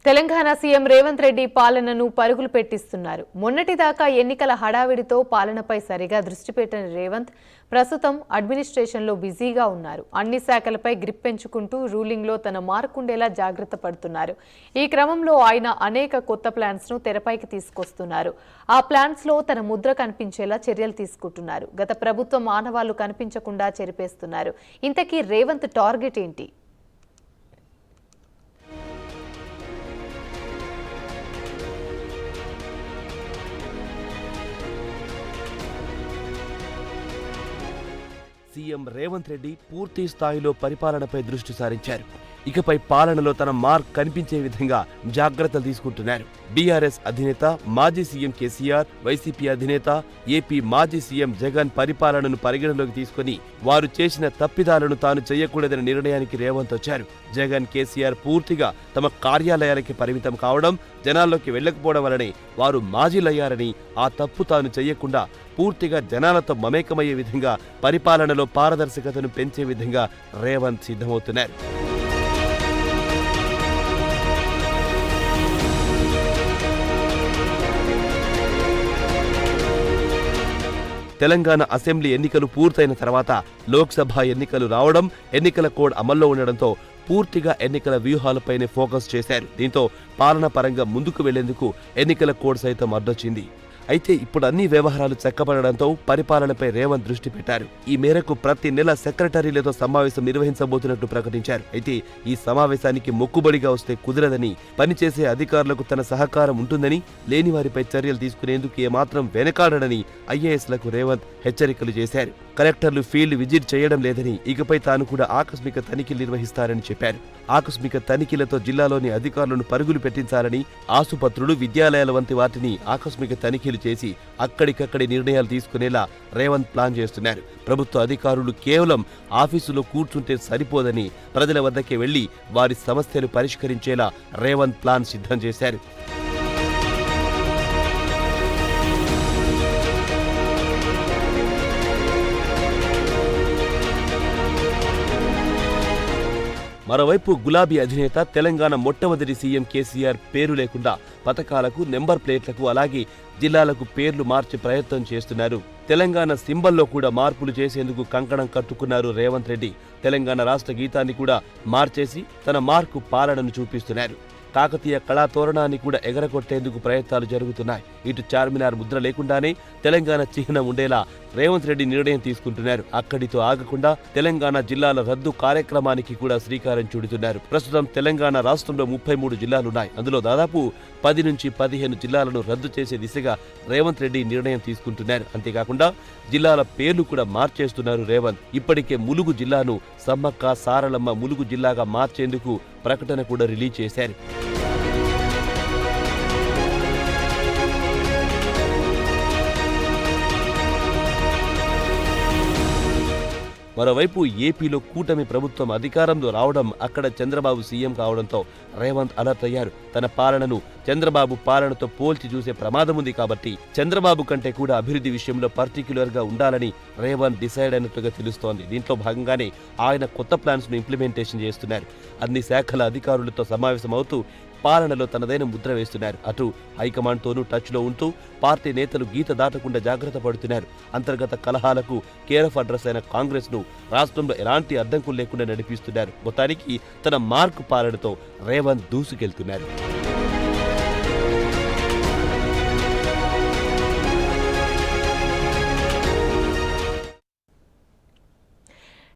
Telangana CM Revanth Reddy పాలనను పరుగులు పెట్టిస్తున్నారు. మొన్నటిదాకా ఎన్నికల హడావిడితో పాలనపై సరిగా దృష్టి పెట్టని రేవంత్ ప్రస్తుతం అడ్మినిస్ట్రేషన్లో బిజీగా ఉన్నారు. అన్ని శాఖలపై గ్రిప్ పెంచుకుంటూ రూలింగ్లో తన మార్కుండేలా జాగ్రత్త పడుతున్నారు. ఈ క్రమంలో ఆయన అనేక కొత్త ప్లాన్స్ను తెరపైకి తీసుకొస్తున్నారు. ఆ ప్లాన్స్లో తన ముద్ర కనిపించేలా చర్యలు తీసుకుంటున్నారు. గత ప్రభుత్వం ఆనవాళ్లు కనిపించకుండా చెరిపేస్తున్నారు. ఇంతకీ రేవంత్ టార్గెట్ ఏంటి? సీఎం రేవంత్ రెడ్డి పూర్తి స్థాయిలో పరిపాలనపై దృష్టి సారించారు. ఇకపై పాలనలో తన మార్క్ కనిపించే విధంగా జాగ్రత్తలు తీసుకుంటున్నారు. బీఆర్ఎస్ అధినేత మాజీ సీఎం కేసీఆర్, వైసీపీ అధినేత ఏపీ మాజీ సీఎం జగన్ పరిపాలనను పరిగణలోకి తీసుకుని వారు చేసిన తప్పిదాలను తాను చేయకూడదనే నిర్ణయానికి రేవంత్ వచ్చారు. జగన్, కేసీఆర్ పూర్తిగా తమ కార్యాలయాలకి పరిమితం కావడం, జనాల్లోకి వెళ్లకపోవడం వలనే వారు మాజీలయ్యారని, ఆ తప్పు తాను చేయకుండా పూర్తిగా జనాలతో మమేకమయ్యే విధంగా పరిపాలనలో పారదర్శకతను పెంచే విధంగా రేవంత్ సిద్ధమవుతున్నారు. తెలంగాణ అసెంబ్లీ ఎన్నికలు పూర్తయిన తర్వాత లోక్సభ ఎన్నికలు రావడం, ఎన్నికల కోడ్ అమల్లో ఉండడంతో పూర్తిగా ఎన్నికల వ్యూహాలపైనే ఫోకస్ చేశారు. దీంతో పాలన పరంగా ముందుకు వెళ్లేందుకు ఎన్నికల కోడ్ సైతం అడ్డొచ్చింది. అయితే ఇప్పుడు అన్ని వ్యవహారాలు చక్కబడడంతో పరిపాలనపై రేవంత్ దృష్టి పెట్టారు. ఈ మేరకు ప్రతి నెల సెక్రటరీలతో సమావేశం నిర్వహించబోతున్నట్టు ప్రకటించారు. అయితే ఈ సమావేశానికి మొక్కుబడిగా వస్తే కుదరదని, పనిచేసే అధికారులకు తన సహకారం ఉంటుందని, లేని వారిపై చర్యలు తీసుకునేందుకు ఏమాత్రం వెనకాడనని ఐఏఎస్లకు రేవంత్ హెచ్చరికలు చేశారు. కలెక్టర్లు ఫీల్డ్ విజిట్ చేయడం లేదని, ఇకపై తాను కూడా ఆకస్మిక తనిఖీలు నిర్వహిస్తారని చెప్పారు. ఆకస్మిక తనిఖీలతో జిల్లాలోని అధికారులను పరుగులు పెట్టించాలని, ఆసుపత్రులు, విద్యాలయాల వంటి వాటిని ఆకస్మిక తనిఖీలు చేసి అక్కడికక్కడి నిర్ణయాలు తీసుకునేలా రేవంత్ ప్లాన్ చేస్తున్నారు. ప్రభుత్వ అధికారులు కేవలం ఆఫీసులో కూర్చుంటే సరిపోదని, ప్రజల వద్దకే వెళ్లి వారి సమస్యలు పరిష్కరించేలా రేవంత్ ప్లాన్ సిద్ధం చేశారు. మరోవైపు గులాబీ అధినేత, తెలంగాణ మొట్టమొదటి సీఎం కేసీఆర్ పేరు లేకుండా పథకాలకు, నెంబర్ ప్లేట్లకు, అలాగే జిల్లాలకు పేర్లు మార్చే ప్రయత్నం చేస్తున్నారు. తెలంగాణ సింబల్లో కూడా మార్పులు చేసేందుకు కంకణం కట్టుకున్నారు రేవంత్ రెడ్డి. తెలంగాణ రాష్ట్ర గీతాన్ని కూడా మార్చేసి తన మార్కు పాలనను చూపిస్తున్నారు. కాకతీయ కళాతోరణాన్ని కూడా ఎగరగొట్టేందుకు ప్రయత్నాలు జరుగుతున్నాయి. ఇటు చార్మినార్ ముద్ర లేకుండానే తెలంగాణ చిహ్నం ఉండేలా రేవంత్ రెడ్డి నిర్ణయం తీసుకుంటున్నారు. అక్కడితో ఆగకుండా తెలంగాణ జిల్లాల రద్దు కార్యక్రమానికి కూడా శ్రీకారం చుడుతున్నారు. ప్రస్తుతం తెలంగాణ రాష్ట్రంలో 33 జిల్లాలున్నాయి. అందులో దాదాపు 10 నుంచి 15 జిల్లాలను రద్దు చేసే దిశగా రేవంత్ రెడ్డి నిర్ణయం తీసుకుంటున్నారు. అంతేకాకుండా జిల్లాల పేర్లు కూడా మార్చేస్తున్నారు రేవంత్. ఇప్పటికే ములుగు జిల్లాను సమ్మక్క సారలమ్మ ములుగు జిల్లాగా మార్చేందుకు ప్రకటన కూడా రిలీజ్ చేశారు. మరోవైపు ఏపీలో కూటమి ప్రభుత్వం అధికారంలో రావడం, అక్కడ చంద్రబాబు సీఎం కావడంతో రేవంత్ అలర్ట్ అయ్యారు. తన పాలనను చంద్రబాబు పాలనతో పోల్చి చూసే ప్రమాదం ఉంది కాబట్టి చంద్రబాబు కంటే కూడా అభివృద్ధి విషయంలో పర్టిక్యులర్ గా ఉండాలని రేవంత్ డిసైడ్ అయినట్టుగా తెలుస్తోంది. దీంట్లో భాగంగానే ఆయన కొత్త ప్లాన్స్ ను ఇంప్లిమెంటేషన్ చేస్తున్నారు. అన్ని శాఖల అధికారులతో సమావేశమవుతూ పాలనలో తనదైన ముద్ర వేస్తున్నారు. అటు హైకమాండ్తోనూ టచ్లో ఉంటూ పార్టీ నేతలు గీత దాటకుండా జాగ్రత్త పడుతున్నారు. అంతర్గత కలహాలకు కేర్ ఆఫ్ అడ్రస్ అయిన కాంగ్రెస్ ను రాష్ట్రంలో ఎలాంటి అడ్డంకులు లేకుండా నడిపిస్తున్నారు. మొత్తానికి తన మార్కు పాలనతో రేవంత్ దూసుకెళ్తున్నారు.